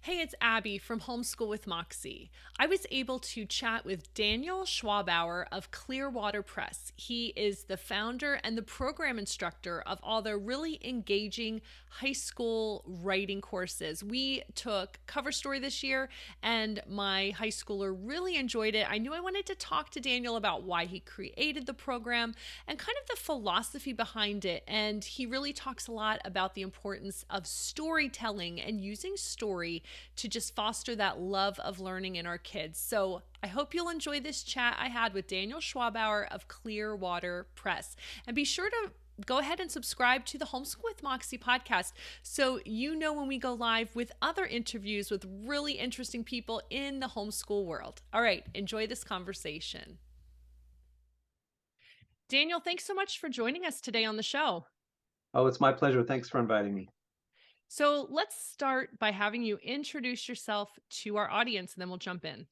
Hey, it's Abby from Homeschool with Moxie. I was able to chat with Daniel Schwabauer of Clearwater Press. He is the founder and the program instructor of all the really engaging high school writing courses. We took Cover Story this year, and my high schooler really enjoyed it. I knew I wanted to talk to Daniel about why he created the program and kind of the philosophy behind it. And he really talks a lot about the importance of storytelling and using story to just foster that love of learning in our kids. So I hope you'll enjoy this chat I had with Daniel Schwabauer of Clearwater Press. And be sure to go ahead and subscribe to the Homeschool with Moxie podcast so you know when we go live with other interviews with really interesting people in the homeschool world. All right, enjoy this conversation. Daniel, thanks so much for joining us today on the show. Oh, it's my pleasure. Thanks for inviting me. So let's start by having you introduce yourself to our audience and then we'll jump in.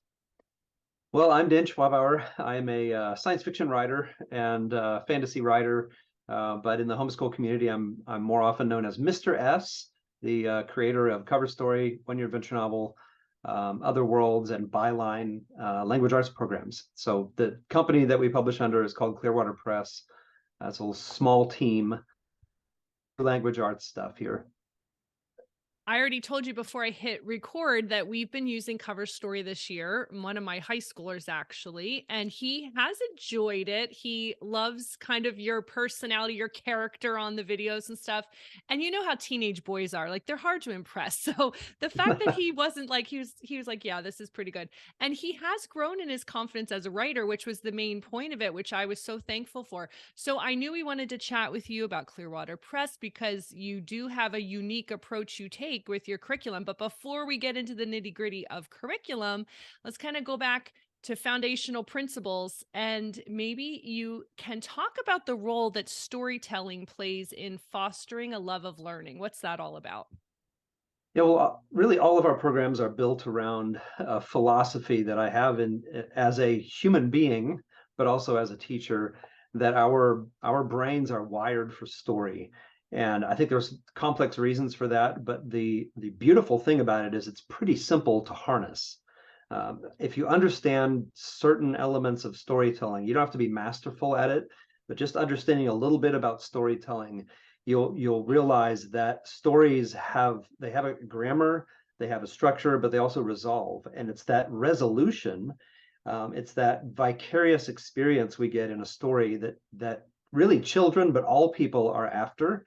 Well, I'm Dan Schwabauer. I'm a science fiction writer and fantasy writer, but in the homeschool community, I'm more often known as Mr. S, the creator of Cover Story, One Year Adventure Novel, Other Worlds, and Byline language arts programs. So the company that we publish under is called Clearwater Press. It's a little small team for language arts stuff here. I already told you before I hit record that we've been using Cover Story this year, one of my high schoolers actually, and he has enjoyed it. He loves kind of your personality, your character on the videos and stuff. And you know how teenage boys are, like they're hard to impress. So the fact that he wasn't like he was like, yeah, this is pretty good. And he has grown in his confidence as a writer, which was the main point of it, which I was so thankful for. So I knew we wanted to chat with you about Clearwater Press because you do have a unique approach you take with your curriculum. But before we get into the nitty gritty of curriculum, let's kind of go back to foundational principles and maybe you can talk about the role that storytelling plays in fostering a love of learning. What's that all about? Yeah, well, really, all of our programs are built around a philosophy that I have in as a human being, but also as a teacher, that our brains are wired for story. And I think there's complex reasons for that, but the beautiful thing about it is it's pretty simple to harness. If you understand certain elements of storytelling, you don't have to be masterful at it, but just understanding a little bit about storytelling, you'll realize that stories have a grammar, they have a structure, but they also resolve, and it's that resolution, it's that vicarious experience we get in a story that really children, but all people are after,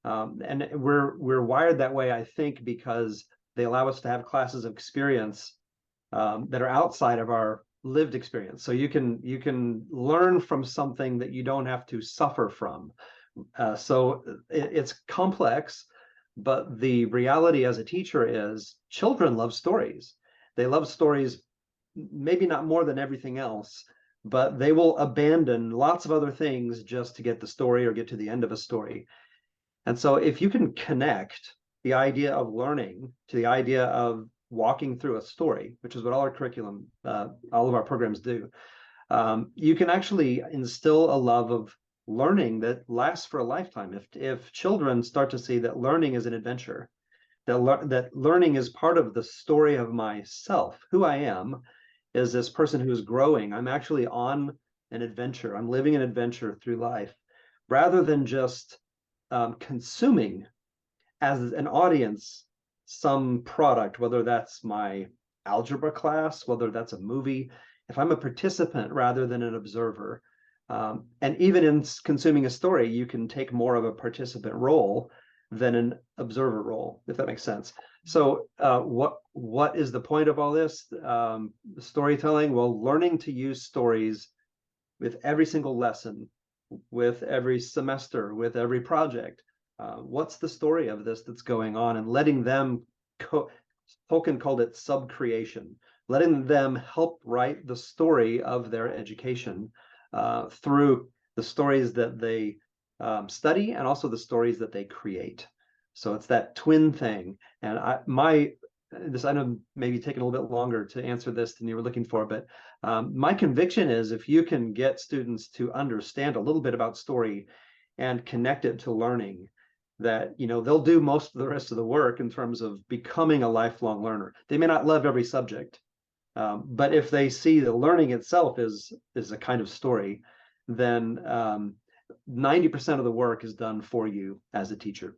and we're wired that way, I think, because they allow us to have classes of experience that are outside of our lived experience. So you can learn from something that you don't have to suffer from. So it's complex, but the reality as a teacher is children love stories. They love stories, maybe not more than everything else, but they will abandon lots of other things just to get the story or get to the end of a story. And so if you can connect the idea of learning to the idea of walking through a story, which is what all our curriculum, all of our programs do, you can actually instill a love of learning that lasts for a lifetime. If children start to see that learning is an adventure, that learning is part of the story of myself, who I am, is this person who is growing. I'm actually on an adventure. I'm living an adventure through life, rather than just consuming as an audience some product, whether that's my algebra class, whether that's a movie. If I'm a participant rather than an observer, and even in consuming a story, you can take more of a participant role than an observer role, if that makes sense. So, what is the point of all this storytelling? Well, learning to use stories with every single lesson, with every semester, with every project. What's the story of this that's going on, and letting them Tolkien called it sub-creation, letting them help write the story of their education through the stories that they study and also the stories that they create. So it's that twin thing. And I know maybe taking a little bit longer to answer this than you were looking for, but my conviction is if you can get students to understand a little bit about story and connect it to learning, that, they'll do most of the rest of the work in terms of becoming a lifelong learner. They may not love every subject, but if they see the learning itself is a kind of story, then 90% of the work is done for you as a teacher.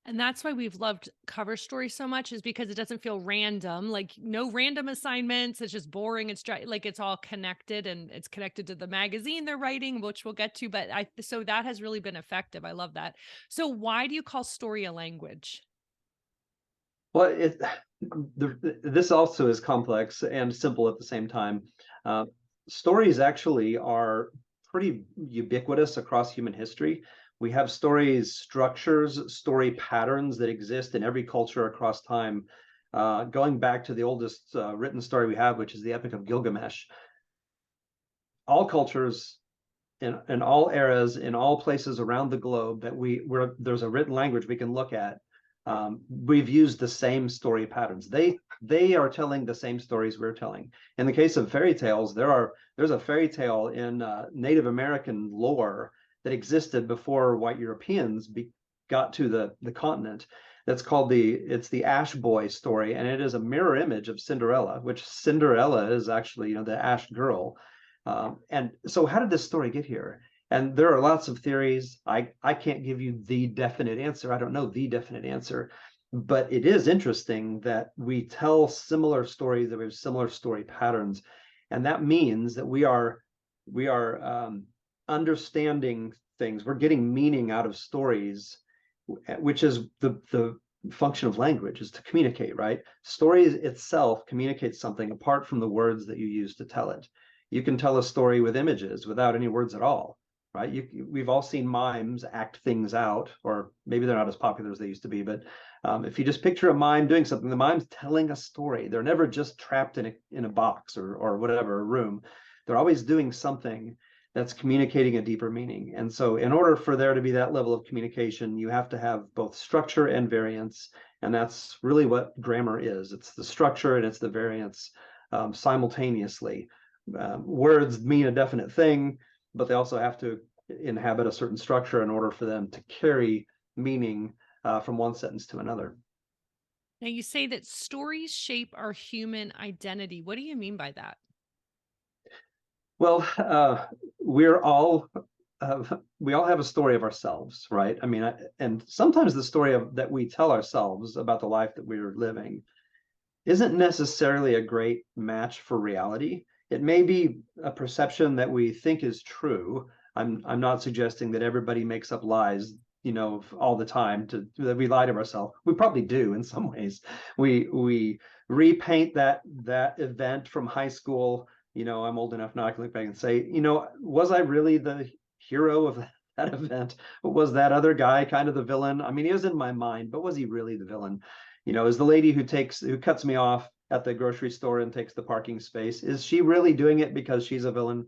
And that's why we've loved cover story so much, is because it doesn't feel random, like no random assignments. It's just boring. It's dry, like it's all connected, and it's connected to the magazine they're writing, which we'll get to. But so that has really been effective. I love that. So why do you call story a language? Well, this also is complex and simple at the same time. Uh, Stories actually are pretty ubiquitous across human history. We have stories, structures, story patterns that exist in every culture across time. Going back to the oldest written story we have, which is the Epic of Gilgamesh. All cultures in all eras, in all places around the globe that where there's a written language we can look at, we've used the same story patterns. They are telling the same stories we're telling. In the case of fairy tales, there's a fairy tale in Native American lore that existed before white Europeans got to the continent. That's called it's the Ash Boy story, and it is a mirror image of Cinderella, which Cinderella is actually the Ash girl. And so, how did this story get here? And there are lots of theories. I can't give you the definite answer. I don't know the definite answer, but it is interesting that we tell similar stories, that we have similar story patterns, and that means that we are understanding things. We're getting meaning out of stories, which is the function of language, is to communicate, right? Stories itself communicates something apart from the words that you use to tell it. You can tell a story with images without any words at all, right? We've all seen mimes act things out, or maybe they're not as popular as they used to be, but if you just picture a mime doing something, the mime's telling a story. They're never just trapped in a box or whatever, a room. They're always doing something that's communicating a deeper meaning. And so in order for there to be that level of communication, you have to have both structure and variance. And that's really what grammar is. It's the structure and it's the variance simultaneously. Words mean a definite thing, but they also have to inhabit a certain structure in order for them to carry meaning from one sentence to another. Now, you say that stories shape our human identity. What do you mean by that? Well, we're all uh, we all have a story of ourselves, right? I mean, and sometimes the story that we tell ourselves about the life that we're living isn't necessarily a great match for reality. It may be a perception that we think is true. I'm not suggesting that everybody makes up lies, all the time that we lie to ourselves. We probably do in some ways. We repaint that event from high school. I'm old enough now I can look back and say, was I really the hero of that event? Was that other guy kind of the villain? I mean, he was in my mind, but was he really the villain? Is the lady who cuts me off at the grocery store and takes the parking space, is she really doing it because she's a villain?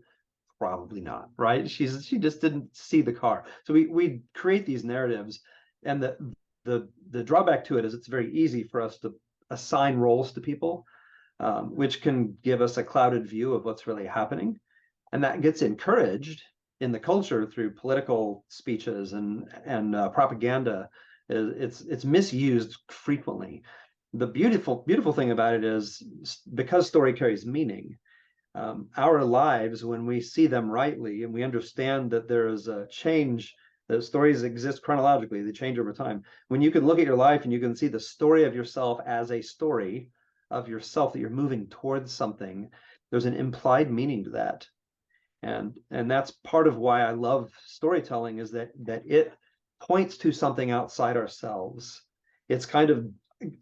Probably not, right? She just didn't see the car. So we create these narratives, and the drawback to it is it's very easy for us to assign roles to people, which can give us a clouded view of what's really happening, and that gets encouraged in the culture through political speeches and propaganda. It's misused frequently. The beautiful thing about it is, because story carries meaning, our lives, when we see them rightly and we understand that there is a change, that stories exist chronologically, they change over time. When you can look at your life and you can see the story of yourself as a story of yourself, that you're moving towards something, there's an implied meaning to that. And that's part of why I love storytelling, is that it points to something outside ourselves. It's kind of,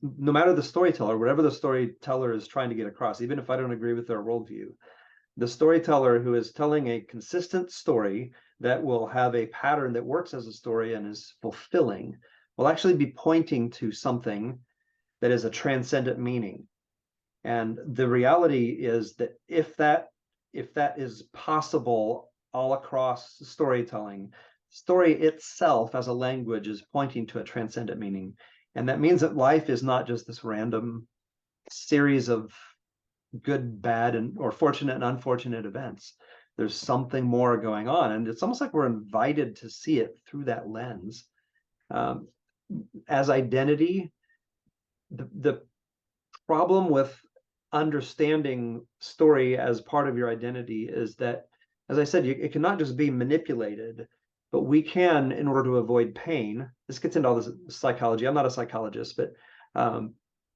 no matter the storyteller, whatever the storyteller is trying to get across, even if I don't agree with their worldview, the storyteller who is telling a consistent story that will have a pattern that works as a story and is fulfilling will actually be pointing to something that is a transcendent meaning. And the reality is that if that is possible all across storytelling, story itself as a language is pointing to a transcendent meaning. And that means that life is not just this random series of good, bad, or fortunate and unfortunate events. There's something more going on. And it's almost like we're invited to see it through that lens. Um, as identity, the problem with understanding story as part of your identity is that, as I said, it cannot just be manipulated, but we can, in order to avoid pain. This gets into all this psychology. I'm not a psychologist, but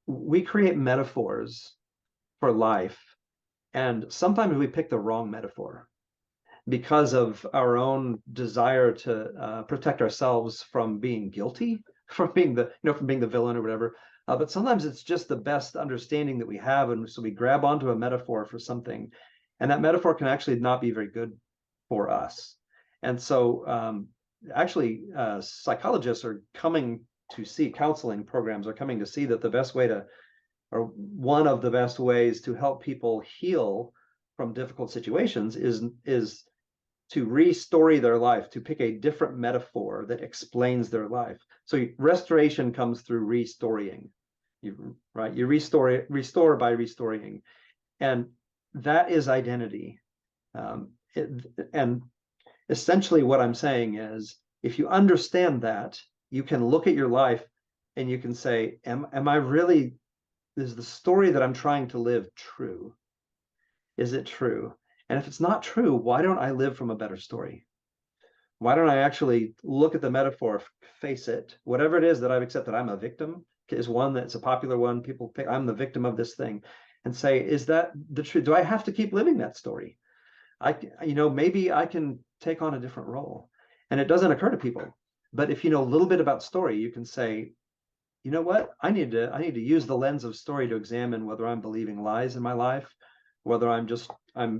we create metaphors for life, and sometimes we pick the wrong metaphor because of our own desire to protect ourselves from being guilty, from being from being the villain or whatever. But sometimes it's just the best understanding that we have, and so we grab onto a metaphor for something, and that metaphor can actually not be very good for us. And so, actually, psychologists are coming to see, counseling programs are coming to see that the best way to, or one of the best ways to help people heal from difficult situations is to restory their life, to pick a different metaphor that explains their life. So restoration comes through restoring. You restore by restoring, and that is identity. And essentially, what I'm saying is, if you understand that, you can look at your life and you can say, "Am I really? Is the story that I'm trying to live true? Is it true? And if it's not true, why don't I live from a better story? Why don't I actually look at the metaphor, face it, whatever it is that I've accepted? I'm a victim is one that's a popular one. People pick, I'm the victim of this thing, and say, is that the truth? Do I have to keep living that story? Maybe I can take on a different role. And it doesn't occur to people. But if you know a little bit about story, you can say, you know what? I need to use the lens of story to examine whether I'm believing lies in my life, whether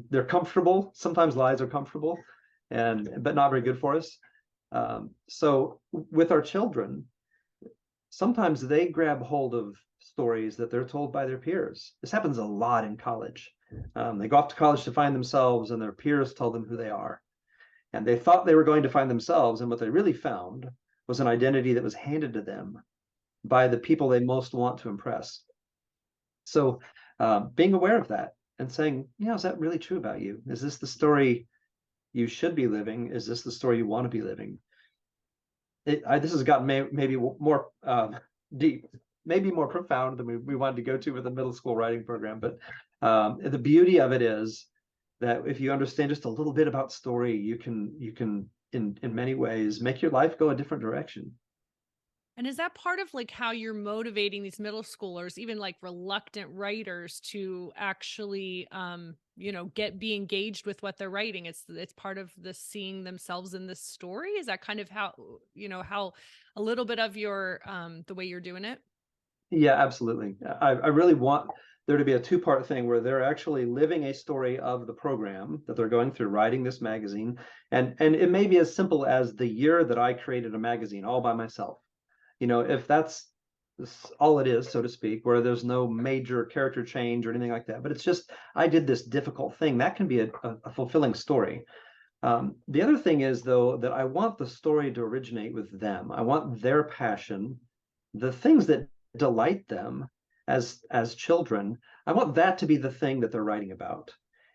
they're comfortable. Sometimes lies are comfortable, but not very good for us. So with our children, sometimes they grab hold of stories that they're told by their peers. This happens a lot in college. They go off to college to find themselves, and their peers tell them who they are. And they thought they were going to find themselves, and what they really found was an identity that was handed to them by the people they most want to impress. So being aware of that and saying, is that really true about you? Is this the story you should be living? Is this the story you want to be living? This has gotten maybe more deep, maybe more profound than we wanted to go to with the middle school writing program. But the beauty of it is that if you understand just a little bit about story, you can in many ways make your life go a different direction. And is that part of like how you're motivating these middle schoolers, even like reluctant writers, to actually be engaged with what they're writing? It's part of the seeing themselves in this story. Is that kind of how a little bit of your the way you're doing it? Yeah, absolutely. I really want there to be a two-part thing where they're actually living a story of the program that they're going through, writing this magazine. And it may be as simple as the year that I created a magazine all by myself. If that's all it is, so to speak, where there's no major character change or anything like that, but it's just, I did this difficult thing, that can be a fulfilling story. The other thing is, though, that I want the story to originate with them. I want their passion, the things that delight them as children. I want that to be the thing that they're writing about.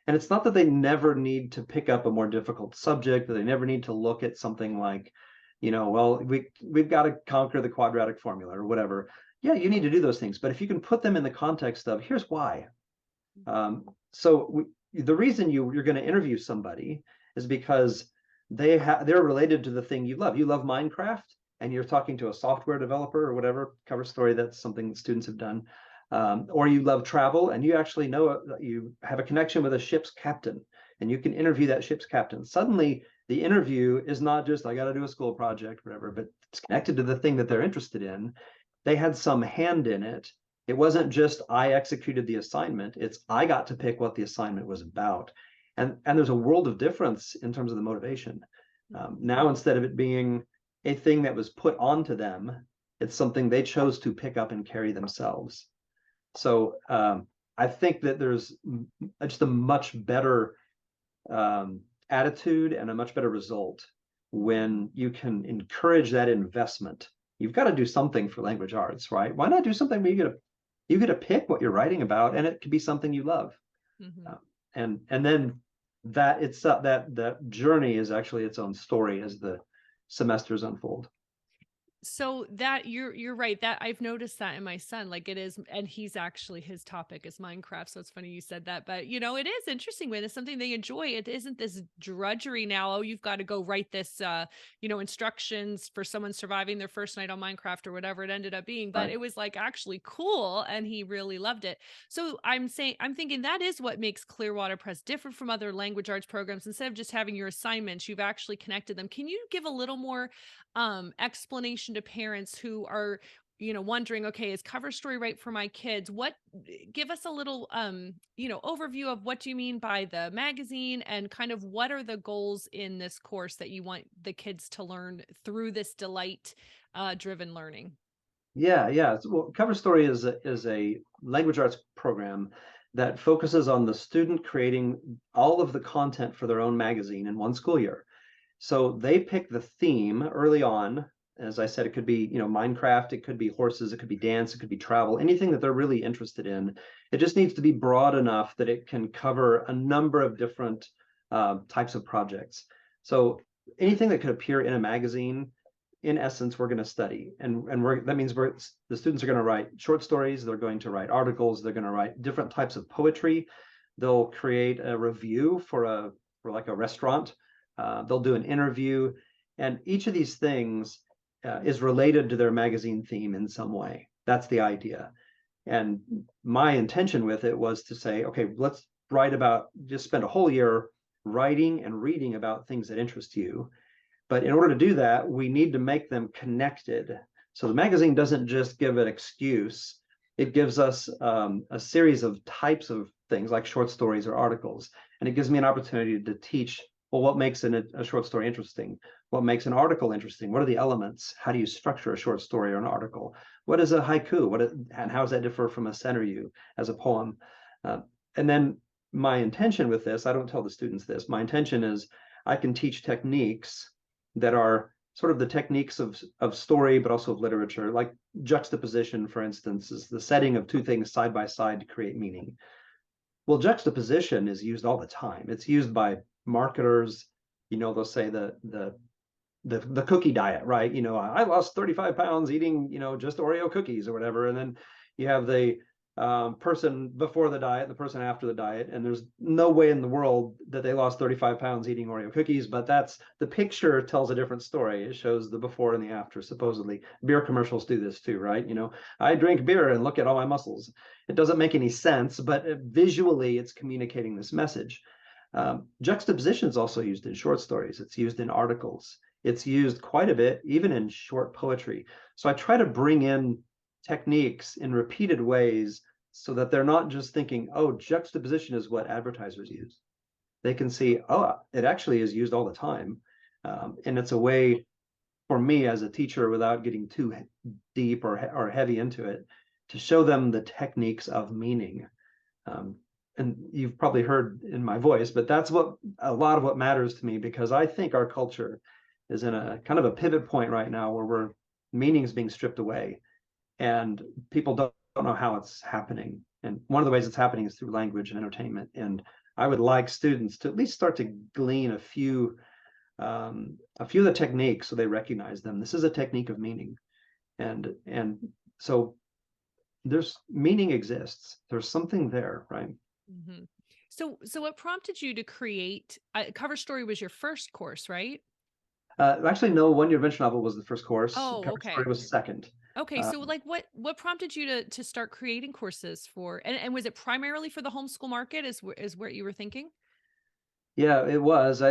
And it's not that they never need to pick up a more difficult subject, that they never need to look at something like, well, we've got to conquer the quadratic formula or whatever. Yeah, you need to do those things, but if you can put them in the context of, here's why. The reason you're going to interview somebody is because they're related to the thing you love. You love Minecraft, and you're talking to a software developer or whatever cover story. That's something that students have done. Or you love travel, and you actually know you have a connection with a ship's captain, and you can interview that ship's captain. Suddenly, the interview is not just, I got to do a school project, whatever, but it's connected to the thing that they're interested in. They had some hand in it. It wasn't just I executed the assignment, it's I got to pick what the assignment was about. And there's a world of difference in terms of the motivation. Now, instead of it being a thing that was put onto them, it's something they chose to pick up and carry themselves. So I think that there's just a much better attitude and a much better result when you can encourage that investment. You've got to do something for language arts, right? Why not do something where you get to pick what you're writing about, and it could be something you love. Mm-hmm. And then that journey is actually its own story as the semesters unfold. So that you're right, that I've noticed that in my son, like it is, and he's actually, his topic is Minecraft, so it's funny you said that. But it is interesting when it's something they enjoy. It isn't this drudgery now. Oh, you've got to go write this instructions for someone surviving their first night on Minecraft or whatever it ended up being. But Right. it was like actually cool and he really loved it. So I'm thinking that is what makes Clearwater Press different from other language arts programs. Instead of just having your assignments, you've actually connected them. Can you give a little more explanation to parents who are wondering, okay, is cover story right for my kids? What Give us a little overview of what do you mean by the magazine, and kind of what are the goals in this course that you want the kids to learn through this delight driven learning. Yeah, yeah. Well, Cover Story is a language arts program that focuses on the student creating all of the content for their own magazine in one school year. So they pick the theme early on. As I said, it could be, Minecraft, it could be horses, it could be dance, it could be travel, anything that they're really interested in. It just needs to be broad enough that it can cover a number of different types of projects. So anything that could appear in a magazine, in essence, we're going to study, and that means the students are going to write short stories, they're going to write articles, they're going to write different types of poetry. They'll create a review for like a restaurant. They'll do an interview, and each of these things is related to their magazine theme in some way. That's the idea. And my intention with it was to say, okay, let's just spend a whole year writing and reading about things that interest you. But in order to do that, we need to make them connected. So the magazine doesn't just give an excuse, it gives us a series of types of things like short stories or articles. And it gives me an opportunity to teach, well, what makes a short story interesting? What makes an article interesting? What are the elements? How do you structure a short story or an article? What is a haiku? And how does that differ from a centerview as a poem? Uh, and then my intention with this, I don't tell the students this, my intention is I can teach techniques that are sort of the techniques of story, but also of literature, like juxtaposition, for instance, is the setting of two things side by side to create meaning. Well, juxtaposition is used all the time. It's used by marketers. They'll say the cookie diet, right? I lost 35 pounds eating, just Oreo cookies or whatever. And then you have the person before the diet, the person after the diet, and there's no way in the world that they lost 35 pounds eating Oreo cookies, but that's the picture tells a different story. It shows the before and the after, supposedly. Beer commercials do this too, right? I drink beer and look at all my muscles. It doesn't make any sense, but visually it's communicating this message. Juxtaposition is also used in short stories. It's used in articles. It's used quite a bit, even in short poetry. So I try to bring in techniques in repeated ways so that they're not just thinking, oh, juxtaposition is what advertisers use. They can see, oh, it actually is used all the time. And it's a way for me as a teacher, without getting too deep or heavy into it, to show them the techniques of meaning. And you've probably heard in my voice, but that's a lot of what matters to me, because I think our culture is in a kind of a pivot point right now where meaning is being stripped away, and people don't know how it's happening. And one of the ways it's happening is through language and entertainment. And I would like students to at least start to glean a few of the techniques so they recognize them. This is a technique of meaning, and so there's meaning exists. There's something there, right? Hmm. So what prompted you to create Cover Story was your first course, right? Actually, no. One Year Adventure Novel was the first course. Oh, Cover Story okay. was second. Okay, Uh, so like what prompted you to start creating courses for, and was it primarily for the homeschool market is what you were thinking? yeah, it was.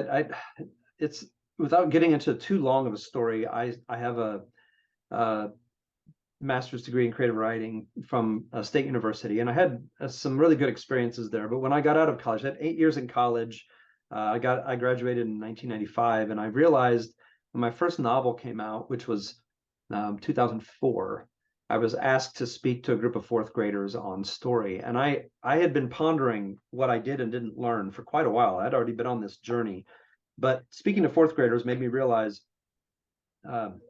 It's without getting into too long of a story. I have a master's degree in creative writing from a state university, and I had some really good experiences there. But when I got out of college, I had 8 years in college. I graduated in 1995, and I realized when my first novel came out, which was 2004, I was asked to speak to a group of fourth graders on story, and I had been pondering what I did and didn't learn for quite a while. I'd already been on this journey, but speaking to fourth graders made me realize. Um,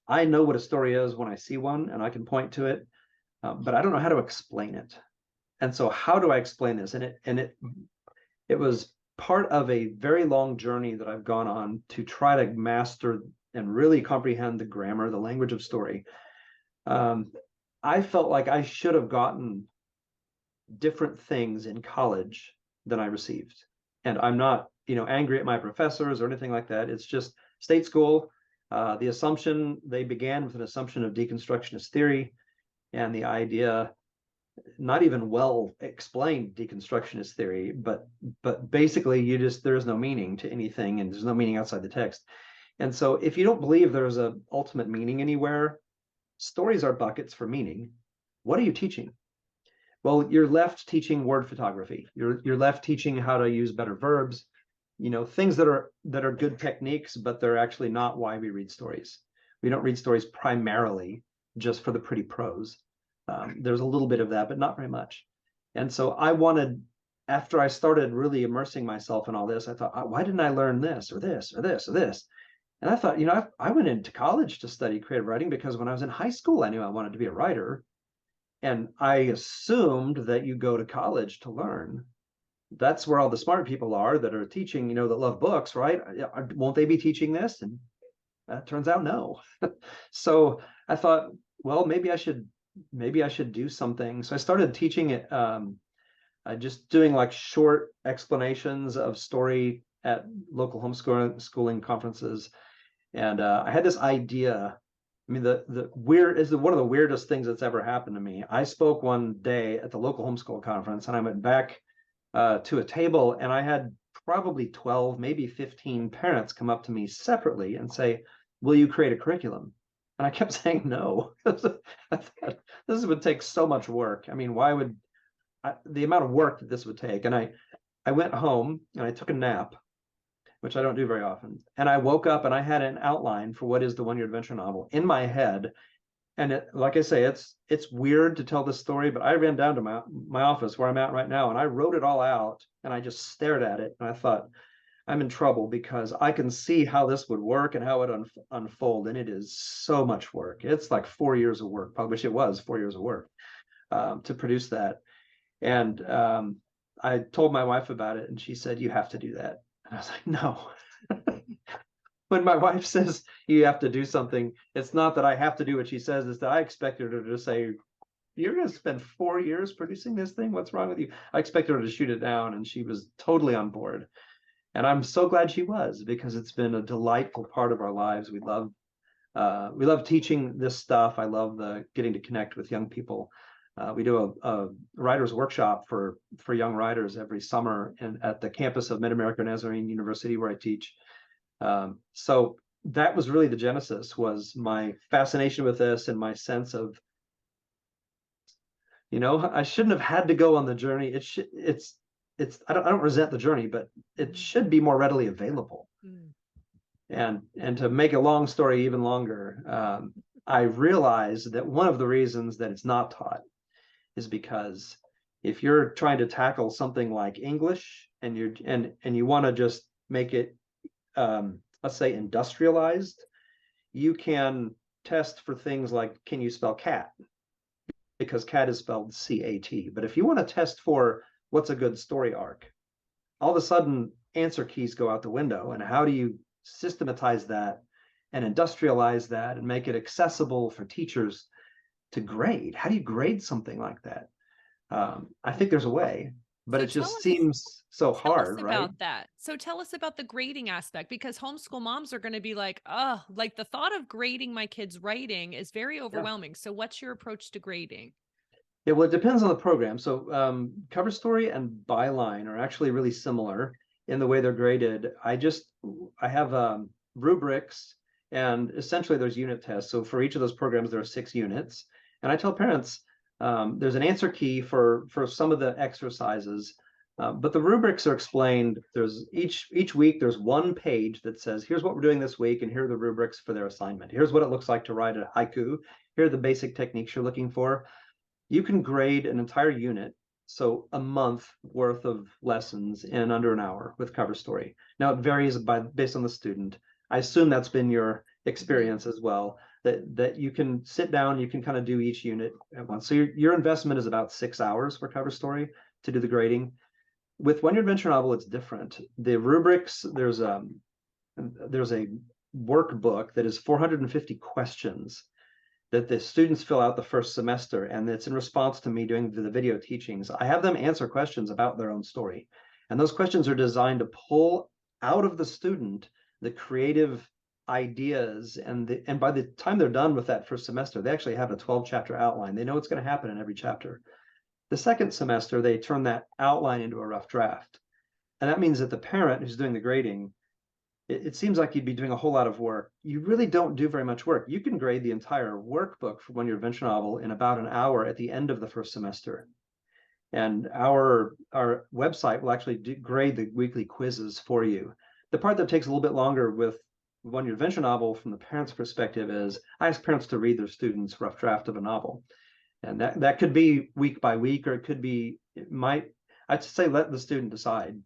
I know what a story is when I see one, and I can point to it, but I don't know how to explain it. And so, how do I explain this? And it was part of a very long journey that I've gone on to try to master and really comprehend the grammar, the language of story. I felt like I should have gotten different things in college than I received. And I'm not, angry at my professors or anything like that. It's just state school. They began with an assumption of deconstructionist theory and the idea, not even well explained deconstructionist theory, but basically there's no meaning to anything and there's no meaning outside the text. And so if you don't believe there's a ultimate meaning anywhere, stories are buckets for meaning. What are you teaching? Well, you're left teaching word photography. You're left teaching how to use better verbs, things that are good techniques, but they're actually not why we read stories. We don't read stories primarily just for the pretty prose. There's a little bit of that, but not very much. And so after I started really immersing myself in all this, I thought, why didn't I learn this or this or this or this? And I thought, I went into college to study creative writing because when I was in high school, I knew I wanted to be a writer. And I assumed that you go to college to learn. That's where all the smart people are that are teaching, that love books, right? Won't they be teaching this? And that turns out no. So I thought, well, maybe I should do something. So I started teaching it, just doing like short explanations of story at local homeschooling conferences. And I had this idea. I mean, the weird is one of the weirdest things that's ever happened to me. I spoke one day at the local homeschool conference, and I went back to a table, and I had probably 12, maybe 15 parents come up to me separately and say, "Will you create a curriculum?" And I kept saying no. This would take so much work. I mean, the amount of work that this would take? And I went home and I took a nap, which I don't do very often. And I woke up and I had an outline for what is the one-year adventure novel in my head. And like I say, it's weird to tell this story, but I ran down to my office where I'm at right now, and I wrote it all out, and I just stared at it, and I thought, I'm in trouble because I can see how this would work and how it unfold, and it is so much work. It's like 4 years of work, which it was 4 years of work to produce that. And I told my wife about it, and she said, "You have to do that." And I was like, "No." When my wife says you have to do something, it's not that I have to do what she says, it's that I expected her to say, "You're going to spend 4 years producing this thing? What's wrong with you?" I expected her to shoot it down, and she was totally on board. And I'm so glad she was, because it's been a delightful part of our lives. We love teaching this stuff. I love getting to connect with young people. We do a writer's workshop for young writers every summer at the campus of Mid-America Nazarene University, where I teach. So that was really the genesis, was my fascination with this and my sense of, I shouldn't have had to go on the journey. I don't resent the journey, but it should be more readily available. And to make a long story even longer, I realized that one of the reasons that it's not taught is because if you're trying to tackle something like English and you want to just make it, let's say, industrialized, you can test for things like, can you spell cat? Because cat is spelled C-A-T. But if you want to test for what's a good story arc, all of a sudden answer keys go out the window. And how do you systematize that and industrialize that and make it accessible for teachers to grade? How do you grade something like that? I think there's a way, but So it just seems so hard, right? about that. So tell us about the grading aspect, because homeschool moms are going to be like, oh, like the thought of grading my kids' writing is very overwhelming. So what's your approach to grading? Yeah, well, it depends on the program. So cover story and byline are actually really similar in the way they're graded. I have rubrics, and essentially there's unit tests. So for each of those programs, there are 6 units. And I tell parents there's an answer key for some of the exercises, but the rubrics are explained. There's each week there's one page that says, here's what we're doing this week, and here are the rubrics for their assignment. Here's what it looks like to write a haiku. Here are the basic techniques you're looking for. You can grade an entire unit, so a month worth of lessons, in under an hour with cover story. Now it varies based on the student. I assume that's been your experience as well, that you can sit down, you can kind of do each unit at once. So your investment is about 6 hours for cover story to do the grading. With one-year adventure novel, it's different. The rubrics, there's a workbook that is 450 questions that the students fill out the first semester, and it's in response to me doing the video teachings. I have them answer questions about their own story. And those questions are designed to pull out of the student the creative ideas. And by the time they're done with that first semester, they actually have a 12-chapter outline. They know what's going to happen in every chapter. The second semester, they turn that outline into a rough draft. And that means that the parent who's doing the grading, it seems like you'd be doing a whole lot of work. You really don't do very much work. You can grade the entire workbook for one year adventure novel in about an hour at the end of the first semester. And our website will actually grade the weekly quizzes for you. The part that takes a little bit longer with one year adventure novel from the parent's perspective is I ask parents to read their students' rough draft of a novel. And that could be week by week, or it could be, I'd say let the student decide.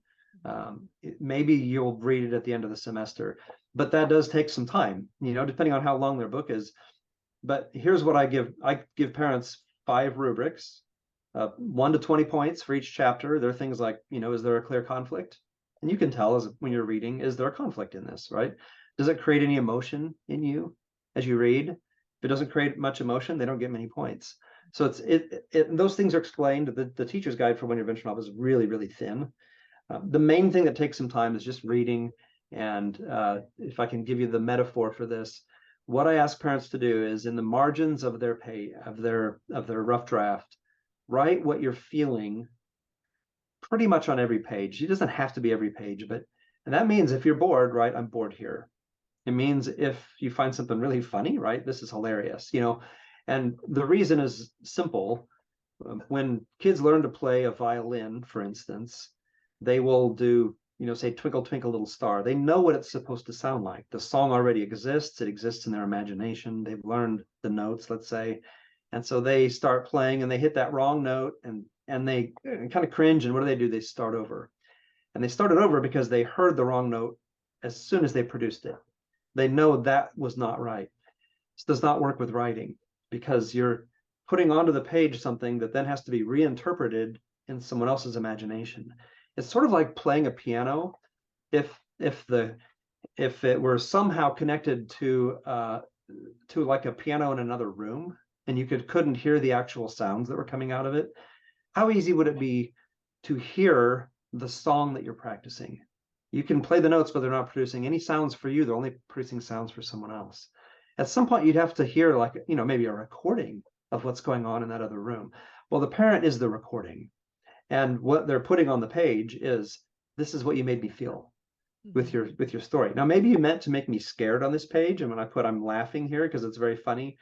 Maybe you'll read it at the end of the semester, but that does take some time, depending on how long their book is. But here's what I give parents 5 rubrics, 1 to 20 points for each chapter. There are things like, is there a clear conflict? And you can tell when you're reading, is there a conflict in this, right? Does it create any emotion in you as you read? If it doesn't create much emotion, they don't get many points. So those things are explained. The teacher's guide for one year adventure novel is really, really thin. The main thing that takes some time is just reading. And if I can give you the metaphor for this, what I ask parents to do is in the margins of their rough draft, write what you're feeling pretty much on every page. It doesn't have to be every page, and that means if you're bored, right, I'm bored here. It means if you find something really funny, right, this is hilarious, and the reason is simple. When kids learn to play a violin, for instance, they will do, say, Twinkle, Twinkle, Little Star. They know what it's supposed to sound like. The song already exists. It exists in their imagination. They've learned the notes, let's say. And so they start playing and they hit that wrong note and they kind of cringe. And what do? They start over. And they started over because they heard the wrong note as soon as they produced it. They know that was not right. This does not work with writing because you're putting onto the page something that then has to be reinterpreted in someone else's imagination. It's sort of like playing a piano. If it were somehow connected to like a piano in another room, and you couldn't hear the actual sounds that were coming out of it, how easy would it be to hear the song that you're practicing? You can play the notes, but they're not producing any sounds for you. They're only producing sounds for someone else. At some point, you'd have to hear maybe a recording of what's going on in that other room. Well, the parent is the recording. And what they're putting on the page is, this is what you made me feel with your story. Now, maybe you meant to make me scared on this page. And when I put I'm laughing here because it's very funny,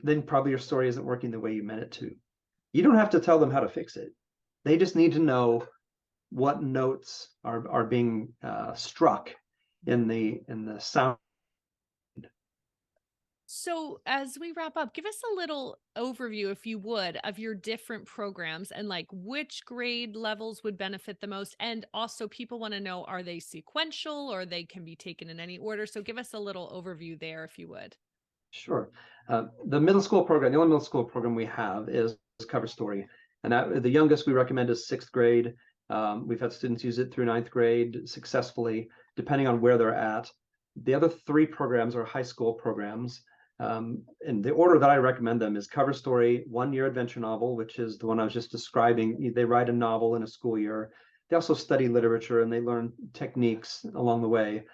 then probably your story isn't working the way you meant it to. You don't have to tell them how to fix it. They just need to know what notes are being struck in the sound. So, as we wrap up, give us a little overview, if you would, of your different programs and like which grade levels would benefit the most. And also, people want to know, are they sequential or they can be taken in any order? So, give us a little overview there, if you would. Sure. The middle school program, the only middle school program we have is Cover Story. And the youngest we recommend is 6th grade. We've had students use it through 9th grade successfully, depending on where they're at. The other 3 programs are high school programs. And the order that I recommend them is Cover Story, 1 year adventure novel, which is the one I was just describing. They write a novel in a school year. They also study literature and they learn techniques along the way.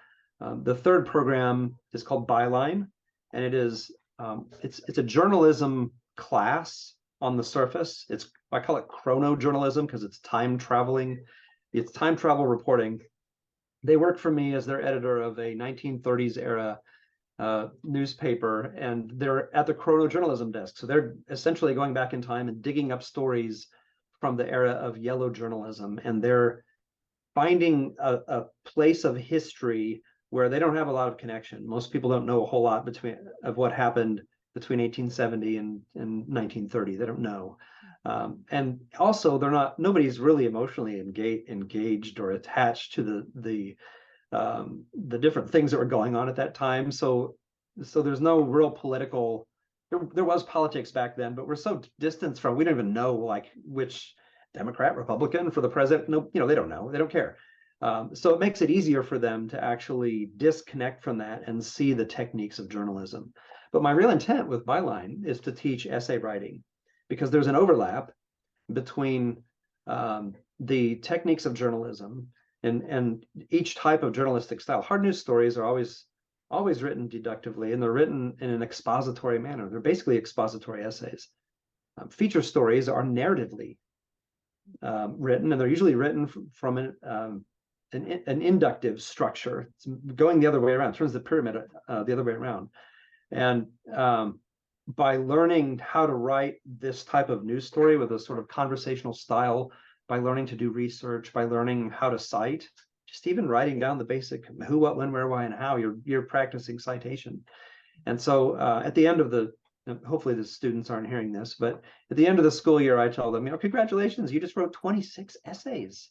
The 3rd program is called Byline, and it's a journalism class on the surface. I call it chronojournalism because it's time traveling. It's time travel reporting. They work for me as their editor of a 1930s era newspaper, and they're at the chronojournalism desk. So they're essentially going back in time and digging up stories from the era of yellow journalism, and they're finding a place of history where they don't have a lot of connection. Most people don't know a whole lot of what happened between 1870 and 1930. They don't know. And also nobody's really emotionally engaged or attached to the different things that were going on at that time. So there's no real political. There was politics back then, but we're so distanced from. We don't even know like which Democrat, Republican for the president. No, they don't know. They don't care. So it makes it easier for them to actually disconnect from that and see the techniques of journalism. But my real intent with Byline is to teach essay writing because there's an overlap between the techniques of journalism and each type of journalistic style. Hard news stories are always written deductively, and they're written in an expository manner. They're basically expository essays. Feature stories are narratively written, and they're usually written from an inductive structure. It's going the other way around, turns the pyramid the other way around. And by learning how to write this type of news story with a sort of conversational style, by learning to do research, by learning how to cite, just even writing down the basic who, what, when, where, why, and how, you're practicing citation. And so at the end of the, hopefully the students aren't hearing this, but at the end of the school year, I tell them, congratulations, you just wrote 26 essays.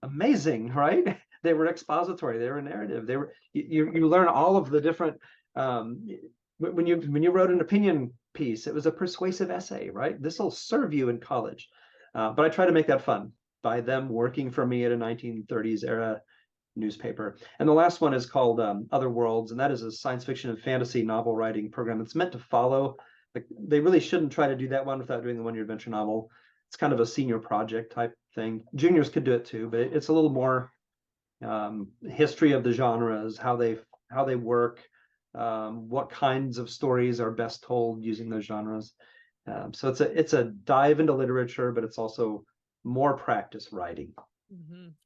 Amazing, right? They were expository, they were narrative, they were, you learn all of the different, when you wrote an opinion piece, it was a persuasive essay, right? This will serve you in college. But I try to make that fun by them working for me at a 1930s era newspaper. And the last one is called Other Worlds, and that is a science fiction and fantasy novel writing program. It's meant to follow. Like, they really shouldn't try to do that one without doing the one-year adventure novel. It's kind of a senior project type thing. Juniors could do it too, but it's a little more history of the genres, how they work, what kinds of stories are best told using those genres. So it's a dive into literature, but it's also more practice writing.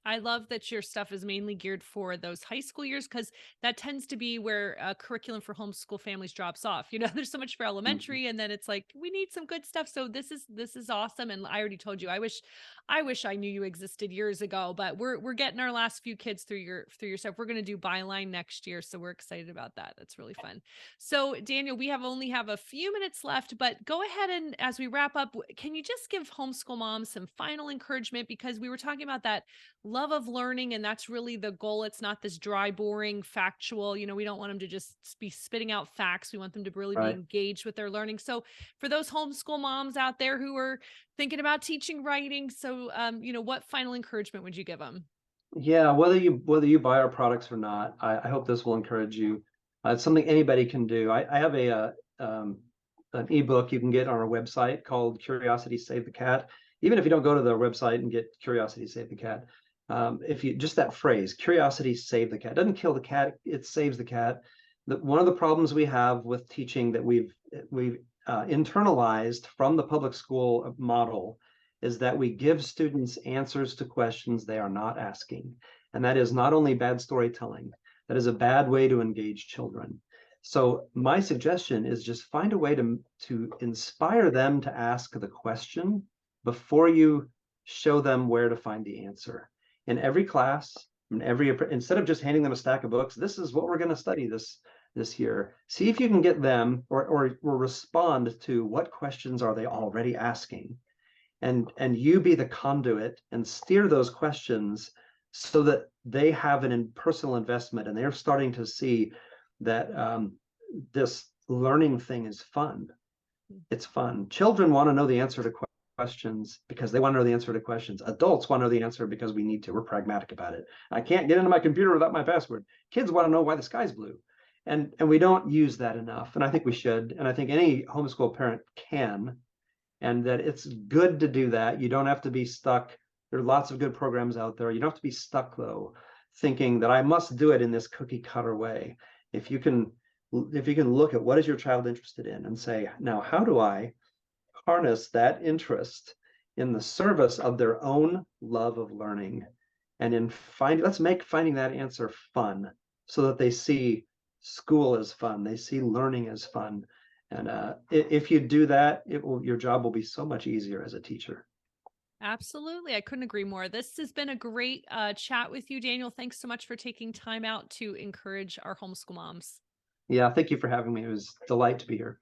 I love that your stuff is mainly geared for those high school years because that tends to be where curriculum for homeschool families drops off. You know, there's so much for Mhm. elementary, and then it's like we need some good stuff. So this is awesome. And I already told you, I wish I knew you existed years ago. But we're getting our last few kids through your stuff. We're gonna do Byline next year, so we're excited about that. That's really fun. So Daniel, we only have a few minutes left, but go ahead and as we wrap up, can you just give homeschool moms some final encouragement because we were talking about that love of learning and that's really the goal. It's not this dry, boring, factual, we don't want them to just be spitting out facts. We want them to really be Right. engaged with their learning. So for those homeschool moms out there who are thinking about teaching writing, so what final encouragement would you give them? Yeah, whether you buy our products or not, I hope this will encourage you. It's something anybody can do. I have an ebook you can get on our website called Curiosity Save the Cat. Even if you don't go to the website and get Curiosity Save the Cat, if you just that phrase, Curiosity Save the Cat, doesn't kill the cat, it saves the cat. One of the problems we have with teaching that we've internalized from the public school model is that we give students answers to questions they are not asking. And that is not only bad storytelling, that is a bad way to engage children. So my suggestion is just find a way to inspire them to ask the question before you show them where to find the answer. In every class, instead of just handing them a stack of books, this is what we're going to study this year. See if you can get them or respond to what questions are they already asking, and you be the conduit and steer those questions so that they have an personal investment and they're starting to see that this learning thing is fun. It's fun. Children want to know the answer to questions because they want to know the answer to questions. Adults want to know the answer because we need to. We're pragmatic about it. I can't get into my computer without my password. Kids want to know why the sky's blue. And we don't use that enough. And I think we should. And I think any homeschool parent can, and that it's good to do that. You don't have to be stuck. There are lots of good programs out there. You don't have to be stuck though, thinking that I must do it in this cookie cutter way. If you can, if you can look at what is your child interested in and say, now how do I harness that interest in the service of their own love of learning, and let's make finding that answer fun so that they see school as fun, they see learning as fun. And if you do that, your job will be so much easier as a teacher. Absolutely. I couldn't agree more. This has been a great chat with you, Daniel. Thanks so much for taking time out to encourage our homeschool moms. Yeah, thank you for having me. It was a delight to be here.